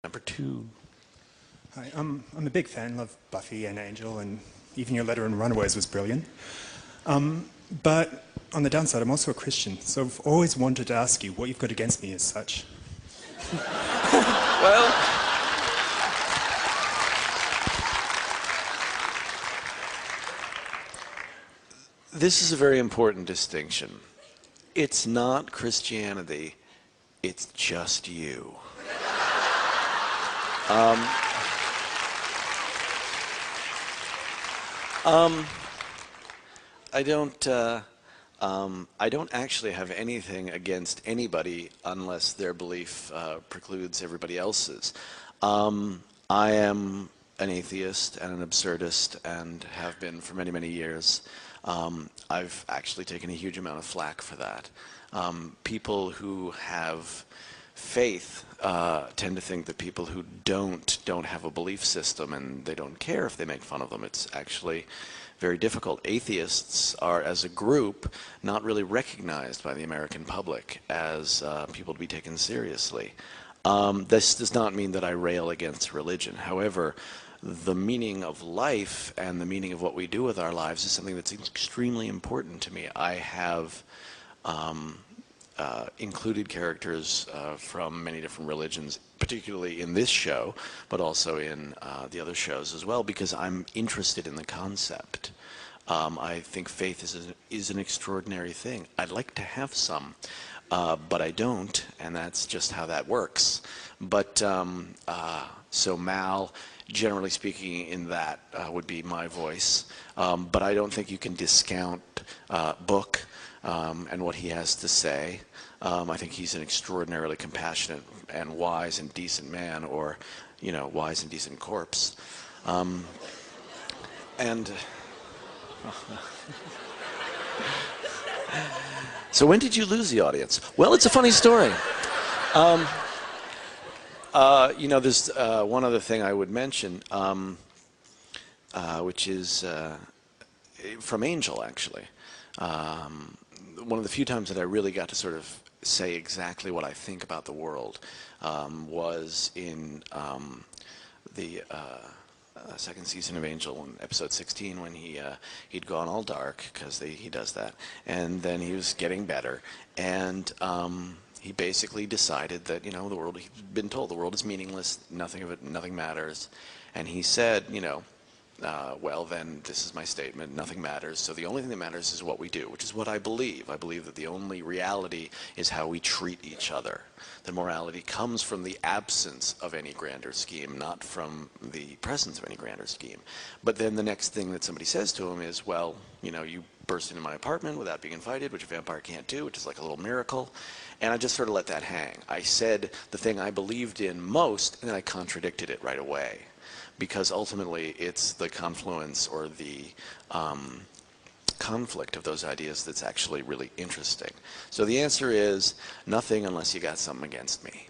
Number 2. Hi, I'm a big fan, love Buffy and Angel, and even your letter in Runaways was brilliant. But on the downside, I'm also a Christian, so I've always wanted to ask you what you've got against me as such. Well, this is a very important distinction. It's not Christianity, it's just you. I don't actually have anything against anybody unless their belief precludes everybody else's. I am an atheist and an absurdist and have been for many, many years. I've actually taken a huge amount of flack for that. People who have faith tend to think that people who don't have a belief system, and they don't care if they make fun of them. It's actually very difficult. Atheists are, as a group, not really recognized by the American public as people to be taken seriously. This does not mean that I rail against religion. However, the meaning of life and the meaning of what we do with our lives is something that's extremely important to me. I have included characters from many different religions, particularly in this show, but also in the other shows as well, because I'm interested in the concept. I think faith is an extraordinary thing. I'd like to have some, but I don't, and that's just how that works. But so Mal, generally speaking, in that would be my voice. But I don't think you can discount Book and what he has to say. I think he's an extraordinarily compassionate and wise and decent man, or, you know, wise and decent corpse. So when did you lose the audience? Well, it's a funny story. You know, there's one other thing I would mention, which is from Angel, actually. One of the few times that I really got to sort of say exactly what I think about the world was in the second season of Angel, in episode 16, when he'd gone all dark, because he does that, and then he was getting better, and he basically decided that, you know, the world, he'd been told the world is meaningless, nothing matters, and he said, you know, well, then this is my statement, nothing matters, so the only thing that matters is what we do, which is what I believe. I believe that the only reality is how we treat each other. That morality comes from the absence of any grander scheme, not from the presence of any grander scheme. But then the next thing that somebody says to him is, well, you know, you burst into my apartment without being invited, which a vampire can't do, which is like a little miracle. And I just sort of let that hang. I said the thing I believed in most, and then I contradicted it right away. Because ultimately it's the confluence or the conflict of those ideas that's actually really interesting. So the answer is nothing unless you got something against me.